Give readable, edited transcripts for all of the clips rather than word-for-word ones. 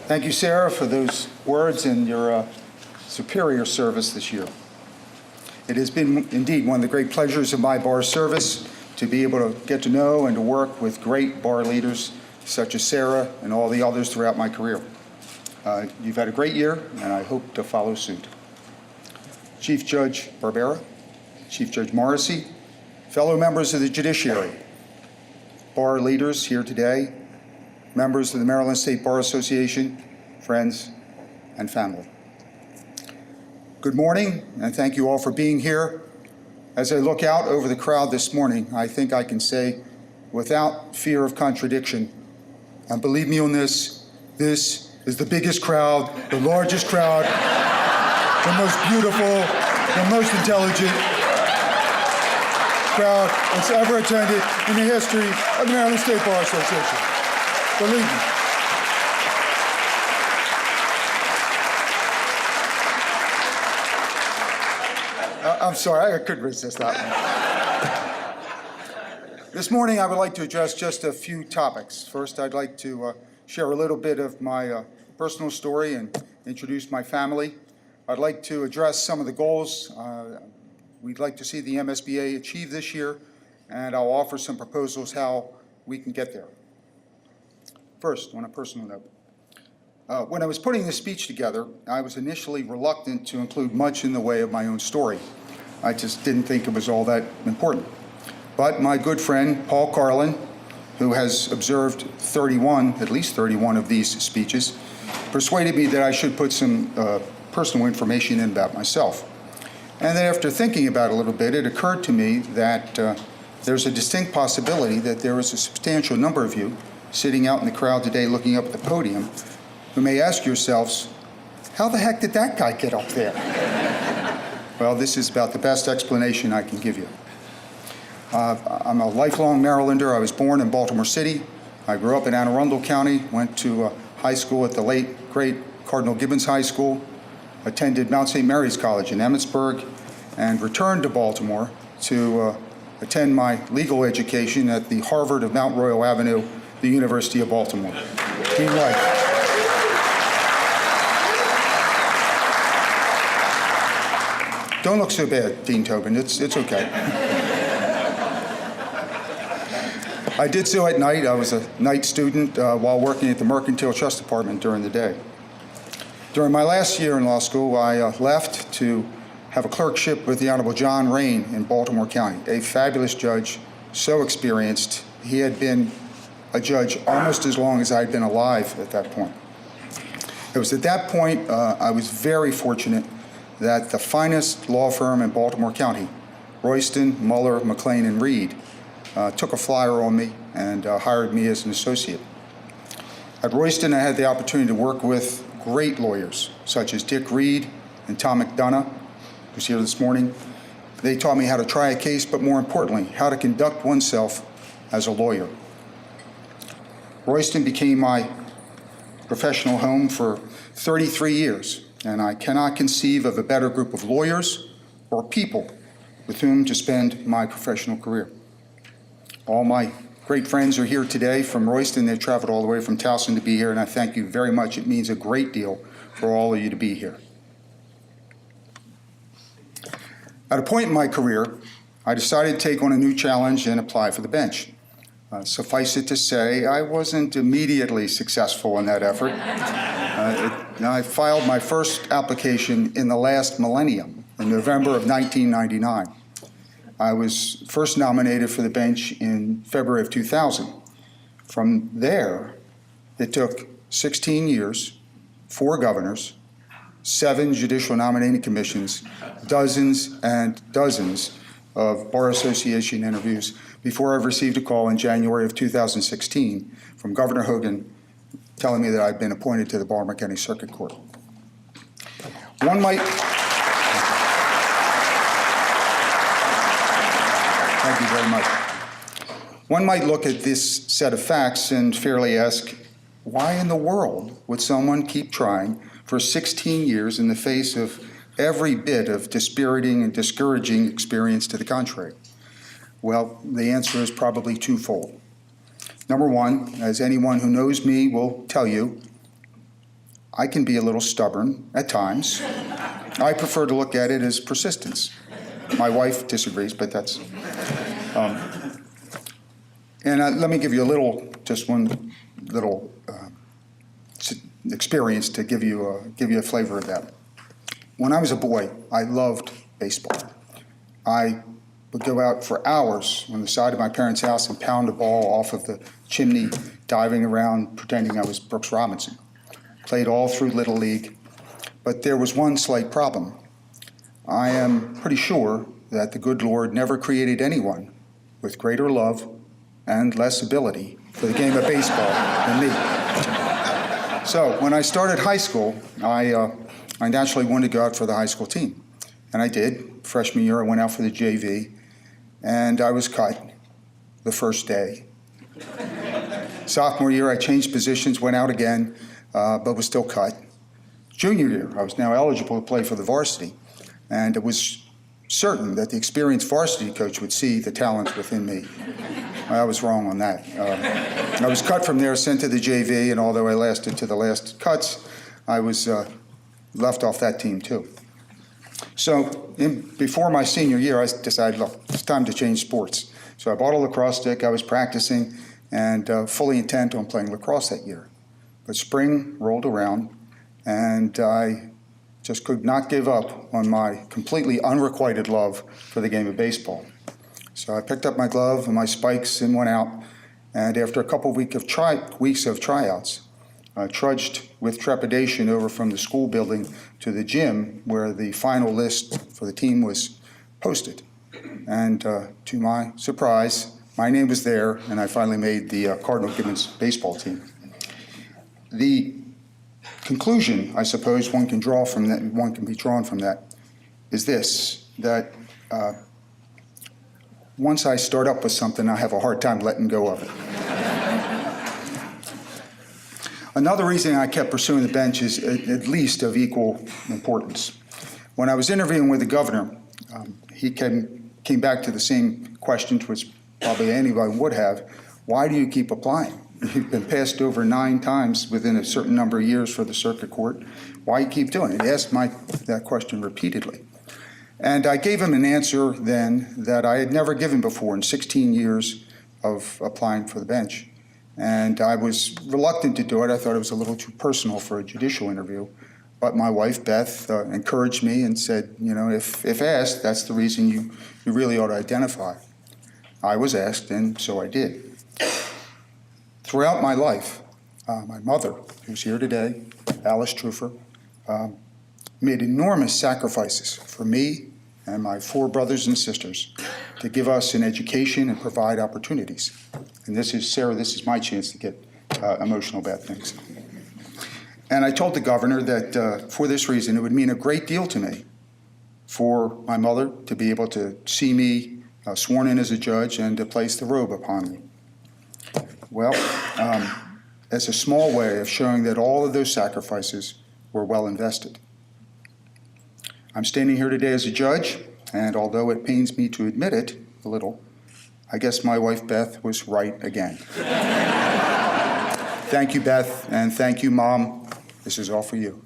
Thank you, Sarah, for those words and your superior service this year. It has been indeed one of the great pleasures of my bar service to be able to get to know and to work with great bar leaders such as Sarah and all the others throughout my career. You've had a great year, and I hope to follow suit. Chief Judge Barbera, Chief Judge Morrissey, fellow members of the judiciary, bar leaders here today, members of the Maryland State Bar Association, friends, and family. Good morning, and thank you all for being here. As I look out over the crowd this morning, I think I can say, without fear of contradiction, and believe me on this, this is the biggest crowd, the largest crowd, the most beautiful, the most intelligent crowd that's ever attended in the history of the Maryland State Bar Association. Believe me. I'm sorry, I couldn't resist that one. This morning, I would like to address just a few topics. First, I'd like to share a little bit of my personal story and introduce my family. I'd like to address some of the goals we'd like to see the MSBA achieve this year, and I'll offer some proposals how we can get there. First, on a personal note, when I was putting this speech together, I was initially reluctant to include much in the way of my own story. I just didn't think it was all that important. But my good friend, Paul Carlin, who has observed at least 31 of these speeches, persuaded me that I should put some personal information in about myself. And then after thinking about it a little bit, it occurred to me that there's a distinct possibility that there is a substantial number of you sitting out in the crowd today looking up at the podium who may ask yourselves, how the heck did that guy get up there? Well, this is about the best explanation I can give you. I'm a lifelong Marylander. I was born in Baltimore City. I grew up in Anne Arundel County, went to high school at the late, great Cardinal Gibbons High School, attended Mount St. Mary's College in Emmitsburg, and returned to Baltimore to attend my legal education at the Harvard of Mount Royal Avenue, the University of Baltimore. Dean White. Don't look so bad, Dean Tobin. It's okay. I did so at night. I was a night student while working at the Mercantile Trust Department during the day. During my last year in law school, I left to have a clerkship with the Honorable John Rain in Baltimore County, a fabulous judge, so experienced. He had been a judge almost as long as I'd been alive at that point. It was at that point I was very fortunate that the finest law firm in Baltimore County, Royston, Muller, McLean, and Reed, took a flyer on me and hired me as an associate. At Royston, I had the opportunity to work with great lawyers, such as Dick Reed and Tom McDonough, who's here this morning. They taught me how to try a case, but more importantly, how to conduct oneself as a lawyer. Royston became my professional home for 33 years, and I cannot conceive of a better group of lawyers or people with whom to spend my professional career. All my great friends are here today from Royston. They traveled all the way from Towson to be here, and I thank you very much. It means a great deal for all of you to be here. At a point in my career, I decided to take on a new challenge and apply for the bench. Suffice it to say, I wasn't immediately successful in that effort. I filed my first application in the last millennium, in November of 1999. I was first nominated for the bench in February of 2000. From there, it took 16 years, 4 governors, 7 judicial nominating commissions, dozens and dozens of Bar Association interviews before I received a call in January of 2016 from Governor Hogan telling me that I'd been appointed to the Baltimore County Circuit Court. One might, thank you very much. One might look at this set of facts and fairly ask, why in the world would someone keep trying for 16 years in the face of every bit of dispiriting and discouraging experience to the contrary? Well, the answer is probably twofold. Number one, as anyone who knows me will tell you, I can be a little stubborn at times. I prefer to look at it as persistence. My wife disagrees, but that's... let me give you just one little experience to give you a flavor of that. When I was a boy, I loved baseball. I would go out for hours on the side of my parents' house and pound a ball off of the chimney, diving around, pretending I was Brooks Robinson. Played all through Little League, but there was one slight problem. I am pretty sure that the good Lord never created anyone with greater love and less ability for the game of baseball than me. So when I started high school, I naturally wanted to go out for the high school team. And I did. Freshman year, I went out for the JV, and I was cut the first day. Sophomore year, I changed positions, went out again, but was still cut. Junior year, I was now eligible to play for the varsity, and it was certain that the experienced varsity coach would see the talent within me. I was wrong on that. I was cut from there, sent to the JV, and although I lasted to the last cuts, I was left off that team too. So before my senior year, I decided, look, it's time to change sports. So I bought a lacrosse stick, I was practicing, and fully intent on playing lacrosse that year. But spring rolled around, and I just could not give up on my completely unrequited love for the game of baseball. So I picked up my glove and my spikes and went out, and after a couple of weeks of tryouts, I trudged with trepidation over from the school building to the gym where the final list for the team was posted. And to my surprise, my name was there, and I finally made the Cardinal Gibbons baseball team. The conclusion, I suppose, one can be drawn from that, is this: that once I start up with something, I have a hard time letting go of it. Another reason I kept pursuing the bench is at least of equal importance. When I was interviewing with the governor, he came back to the same questions which probably anybody would have. Why do you keep applying? You've been passed over 9 times within a certain number of years for the circuit court. Why you keep doing it? He asked that question repeatedly. And I gave him an answer then that I had never given before in 16 years of applying for the bench. And I was reluctant to do it. I thought it was a little too personal for a judicial interview. But my wife, Beth, encouraged me and said, if asked, that's the reason you really ought to identify. I was asked, and so I did. Throughout my life, my mother, who's here today, Alice Truffer, made enormous sacrifices for me and my 4 brothers and sisters to give us an education and provide opportunities. And Sarah, this is my chance to get emotional about things. And I told the governor that for this reason, it would mean a great deal to me for my mother to be able to see me sworn in as a judge and to place the robe upon me. Well, as a small way of showing that all of those sacrifices were well invested. I'm standing here today as a judge, and although it pains me to admit it a little, I guess my wife Beth was right again. Thank you, Beth, and thank you, Mom. This is all for you.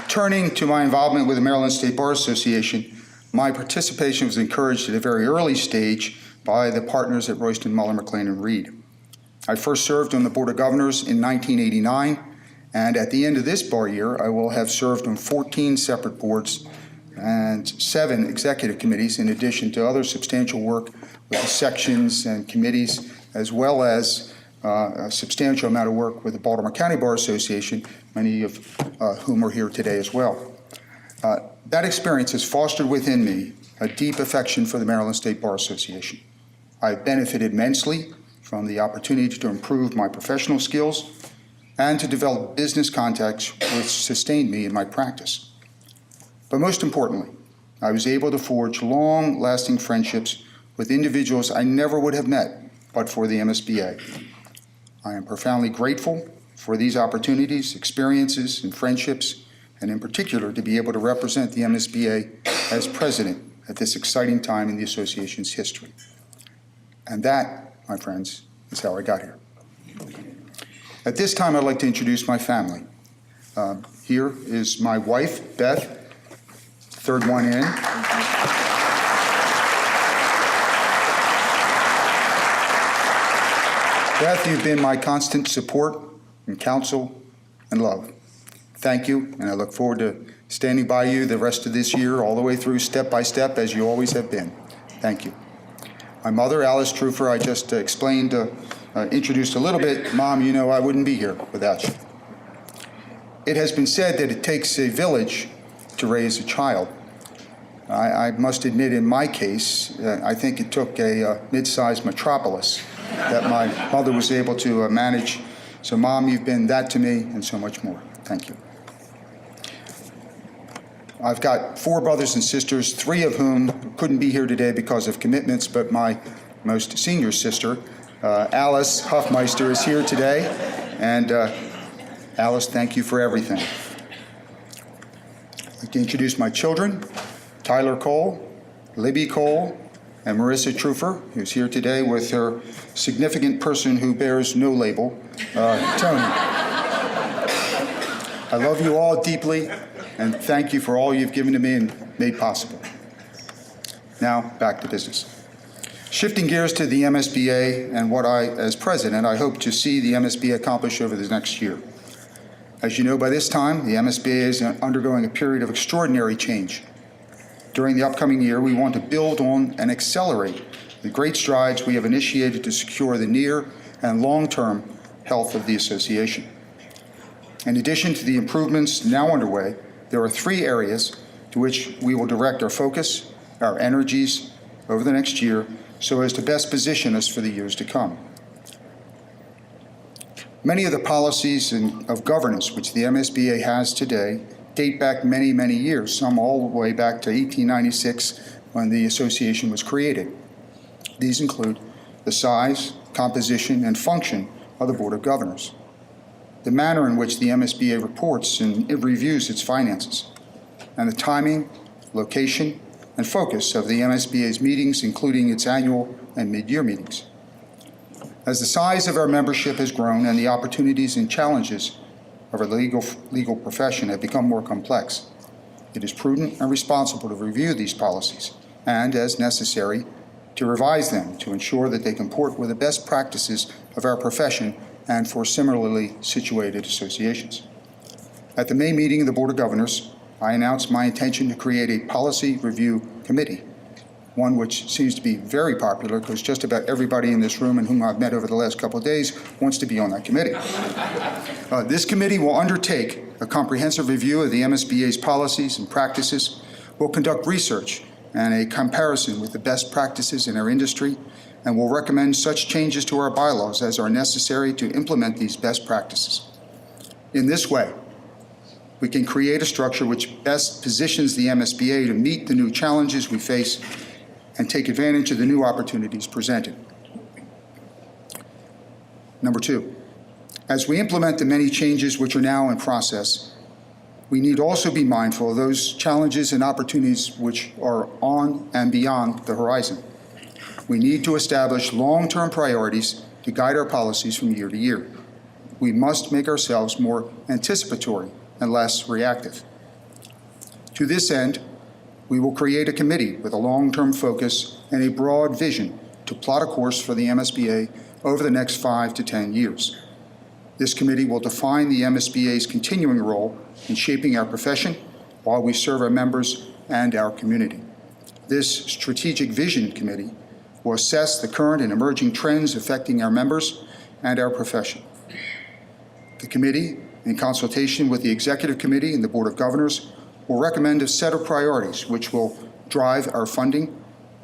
Turning to my involvement with the Maryland State Bar Association, my participation was encouraged at a very early stage by the partners at Royston, Muller, McLean, and Reed. I first served on the Board of Governors in 1989, and at the end of this bar year, I will have served on 14 separate boards and 7 executive committees, in addition to other substantial work with the sections and committees, as well as a substantial amount of work with the Baltimore County Bar Association, many of whom are here today as well. That experience has fostered within me a deep affection for the Maryland State Bar Association. I've benefited immensely from the opportunity to improve my professional skills and to develop business contacts which sustained me in my practice. But most importantly, I was able to forge long-lasting friendships with individuals I never would have met but for the MSBA. I am profoundly grateful for these opportunities, experiences, and friendships, and in particular, to be able to represent the MSBA as president at this exciting time in the association's history. And that, my friends, is how I got here. At this time, I'd like to introduce my family. Here is my wife, Beth, third one in. Beth, you've been my constant support and counsel and love. Thank you, and I look forward to standing by you the rest of this year, all the way through, step by step, as you always have been. Thank you. My mother, Alice Truffer, I just introduced a little bit. Mom, you know I wouldn't be here without you. It has been said that it takes a village to raise a child. I must admit, in my case, I think it took a mid-sized metropolis that my mother was able to manage. So, Mom, you've been that to me and so much more. Thank you. I've got 4 brothers and sisters, 3 of whom couldn't be here today because of commitments, but my most senior sister, Alice Huffmeister, is here today. And Alice, thank you for everything. I'd like to introduce my children, Tyler Cole, Libby Cole, and Marissa Truffer, who's here today with her significant person who bears no label, Tony. I love you all deeply, and thank you for all you've given to me and made possible. Now, back to business. Shifting gears to the MSBA and what I, as president, I hope to see the MSBA accomplish over the next year. As you know, by this time, the MSBA is undergoing a period of extraordinary change. During the upcoming year, we want to build on and accelerate the great strides we have initiated to secure the near and long-term health of the association. In addition to the improvements now underway, there are 3 areas to which we will direct our focus, our energies over the next year, so as to best position us for the years to come. Many of the policies of governance which the MSBA has today date back many, many years, some all the way back to 1896 when the association was created. These include the size, composition, and function of the Board of Governors, the manner in which the MSBA reports and it reviews its finances, and the timing, location, and focus of the MSBA's meetings, including its annual and mid-year meetings. As the size of our membership has grown and the opportunities and challenges of our legal profession have become more complex, it is prudent and responsible to review these policies and, as necessary, to revise them to ensure that they comport with the best practices of our profession and for similarly situated associations. At the May meeting of the Board of Governors, I announced my intention to create a policy review committee, one which seems to be very popular because just about everybody in this room and whom I've met over the last couple of days wants to be on that committee. This committee will undertake a comprehensive review of the MSBA's policies and practices, will conduct research and a comparison with the best practices in our industry, and will recommend such changes to our bylaws as are necessary to implement these best practices. In this way, we can create a structure which best positions the MSBA to meet the new challenges we face and take advantage of the new opportunities presented. Number 2, as we implement the many changes which are now in process, we need also be mindful of those challenges and opportunities which are on and beyond the horizon. We need to establish long-term priorities to guide our policies from year to year. We must make ourselves more anticipatory and less reactive. To this end, we will create a committee with a long-term focus and a broad vision to plot a course for the MSBA over the next 5 to 10 years. This committee will define the MSBA's continuing role in shaping our profession while we serve our members and our community. This strategic vision committee will assess the current and emerging trends affecting our members and our profession. The committee, in consultation with the Executive Committee and the Board of Governors, will recommend a set of priorities which will drive our funding,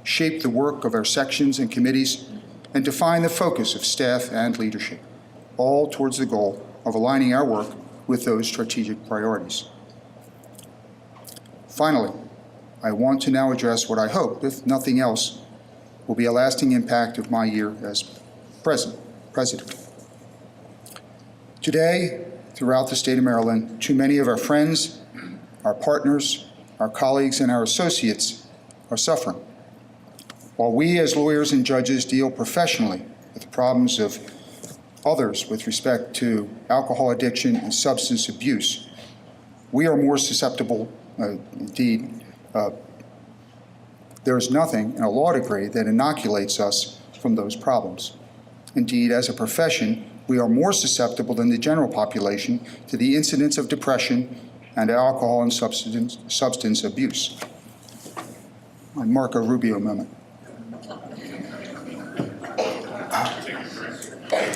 shape the work of our sections and committees, and define the focus of staff and leadership, all towards the goal of aligning our work with those strategic priorities. Finally, I want to now address what I hope, if nothing else, will be a lasting impact of my year as president. To Today, throughout the state of Maryland, too many of our friends, our partners, our colleagues, and our associates are suffering. While we as lawyers and judges deal professionally with the problems of others with respect to alcohol addiction and substance abuse, we are more susceptible, indeed, there is nothing in a law degree that inoculates us from those problems. Indeed, as a profession, we are more susceptible than the general population to the incidence of depression and alcohol and substance abuse. My Marco Rubio moment.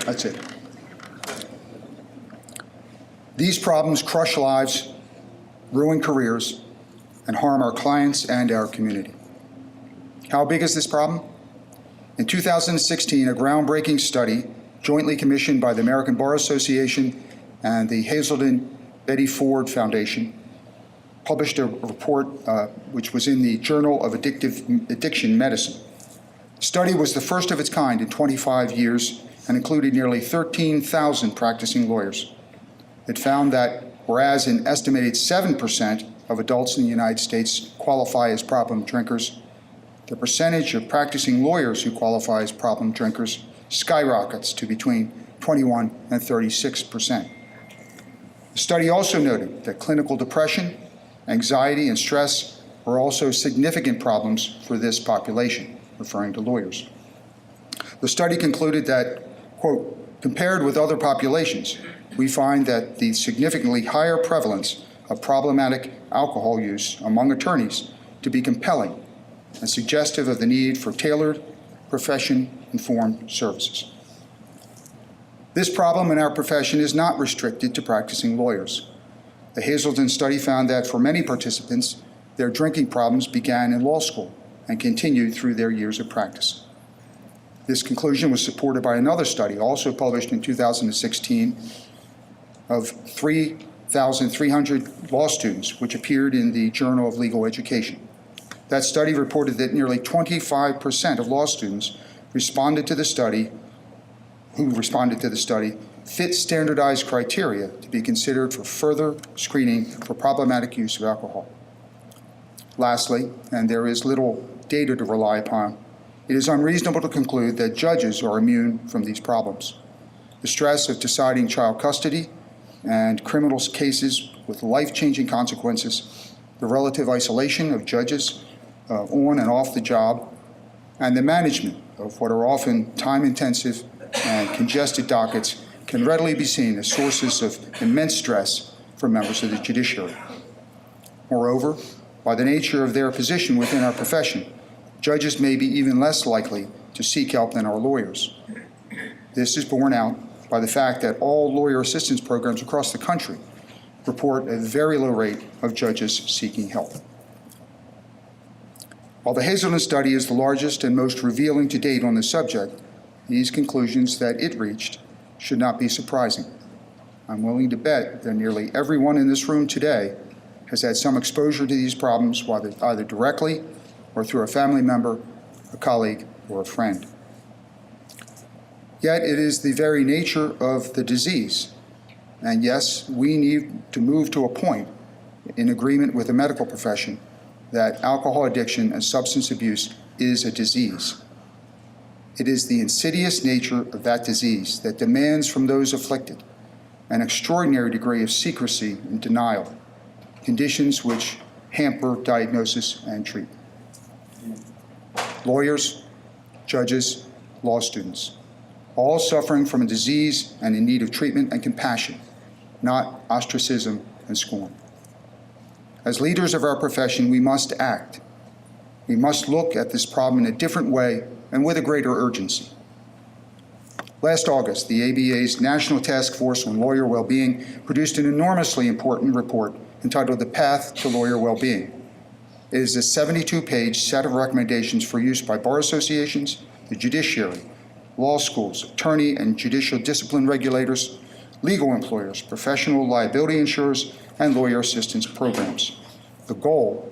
That's it. These problems crush lives, ruin careers, and harm our clients and our community. How big is this problem? In 2016, a groundbreaking study jointly commissioned by the American Bar Association and the Hazelden Betty Ford Foundation published a report which was in the Journal of Addiction Medicine. The study was the first of its kind in 25 years and included nearly 13,000 practicing lawyers. It found that whereas an estimated 7% of adults in the United States qualify as problem drinkers, the percentage of practicing lawyers who qualify as problem drinkers skyrockets to between 21 and 36%. The study also noted that clinical depression, anxiety, and stress are also significant problems for this population, referring to lawyers. The study concluded that, quote, compared with other populations, we find that the significantly higher prevalence of problematic alcohol use among attorneys to be compelling and suggestive of the need for tailored, profession-informed services. This problem in our profession is not restricted to practicing lawyers. The Hazelden study found that for many participants, their drinking problems began in law school and continued through their years of practice. This conclusion was supported by another study, also published in 2016, of 3,300 law students, which appeared in the Journal of Legal Education. That study reported that nearly 25% of law students who responded to the study fit standardized criteria to be considered for further screening for problematic use of alcohol. Lastly, and there is little data to rely upon, it is unreasonable to conclude that judges are immune from these problems. The stress of deciding child custody and criminal cases with life-changing consequences, the relative isolation of judges on and off the job, and the management of what are often time-intensive and congested dockets can readily be seen as sources of immense stress for members of the judiciary. Moreover, by the nature of their position within our profession, judges may be even less likely to seek help than our lawyers. This is borne out by the fact that all lawyer assistance programs across the country report a very low rate of judges seeking help. While the Hazelden study is the largest and most revealing to date on this subject, these conclusions that it reached should not be surprising. I'm willing to bet that nearly everyone in this room today has had some exposure to these problems, either directly or through a family member, a colleague, or a friend. Yet it is the very nature of the disease. And yes, we need to move to a point in agreement with the medical profession that alcohol addiction and substance abuse is a disease. It is the insidious nature of that disease that demands from those afflicted an extraordinary degree of secrecy and denial, conditions which hamper diagnosis and treatment. Lawyers, judges, law students, all suffering from a disease and in need of treatment and compassion, not ostracism and scorn. As leaders of our profession, we must act. We must look at this problem in a different way and with a greater urgency. Last August, the ABA's National Task Force on Lawyer Wellbeing produced an enormously important report entitled The Path to Lawyer Wellbeing. It is a 72-page set of recommendations for use by bar associations, the judiciary, law schools, attorney and judicial discipline regulators, legal employers, professional liability insurers, and lawyer assistance programs. The goal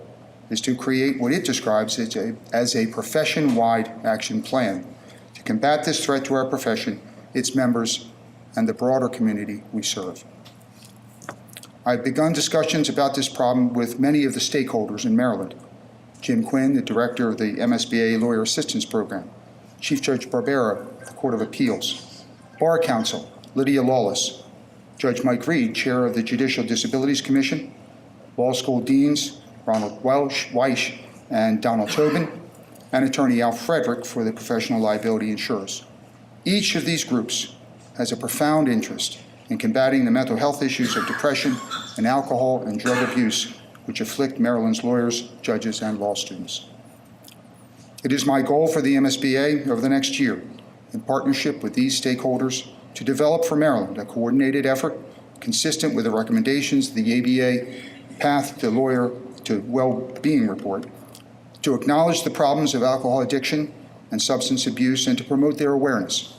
is to create what it describes as a profession-wide action plan to combat this threat to our profession, its members, and the broader community we serve. I've begun discussions about this problem with many of the stakeholders in Maryland. Jim Quinn, the director of the MSBA Lawyer Assistance Program, Chief Judge Barbera of the Court of Appeals, Bar Counsel Lydia Lawless, Judge Mike Reed, Chair of the Judicial Disabilities Commission, Law School Deans Ronald Weish and Donald Tobin, and Attorney Al Frederick for the professional liability insurers. Each of these groups has a profound interest in combating the mental health issues of depression and alcohol and drug abuse which afflict Maryland's lawyers, judges, and law students. It is my goal for the MSBA over the next year, in partnership with these stakeholders, to develop for Maryland a coordinated effort consistent with the recommendations of the ABA Path to Lawyer to Well-Being Report, to acknowledge the problems of alcohol addiction and substance abuse and to promote their awareness,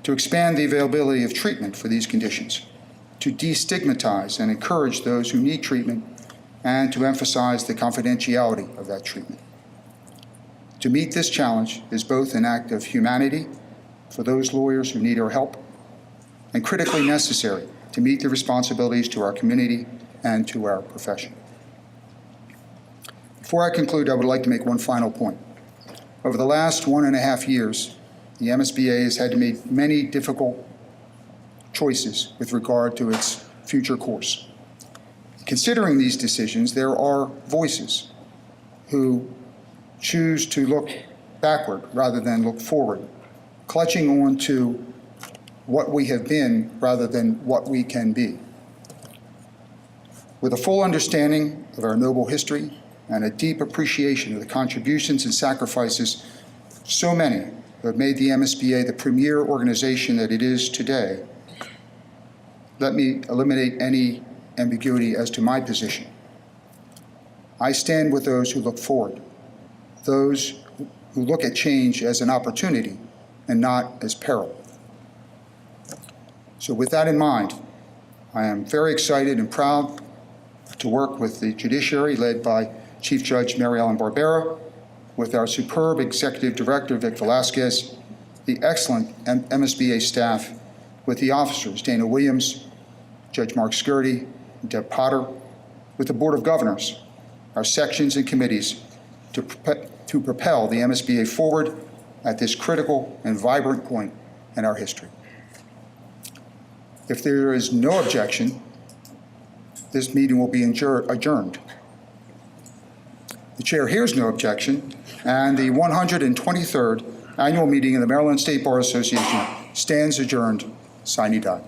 to expand the availability of treatment for these conditions, to destigmatize and encourage those who need treatment, and to emphasize the confidentiality of that treatment. To meet this challenge is both an act of humanity for those lawyers who need our help and critically necessary to meet the responsibilities to our community and to our profession. Before I conclude, I would like to make one final point. Over the last 1.5 years, the MSBA has had to make many difficult choices with regard to its future course. Considering these decisions, there are voices who choose to look backward rather than look forward, clutching on to what we have been rather than what we can be. With a full understanding of our noble history and a deep appreciation of the contributions and sacrifices so many who have made the MSBA the premier organization that it is today, let me eliminate any ambiguity as to my position. I stand with those who look forward, those who look at change as an opportunity and not as peril. So with that in mind, I am very excited and proud to work with the judiciary led by Chief Judge Mary Ellen Barbera, with our superb Executive Director, Vic Velasquez, the excellent MSBA staff, with the officers, Dana Williams, Judge Mark Skirty, Deb Potter, with the Board of Governors, our sections and committees, to propel the MSBA forward at this critical and vibrant point in our history. If there is no objection, this meeting will be adjourned. The chair hears no objection, and the 123rd Annual Meeting of the Maryland State Bar Association stands adjourned, sine die.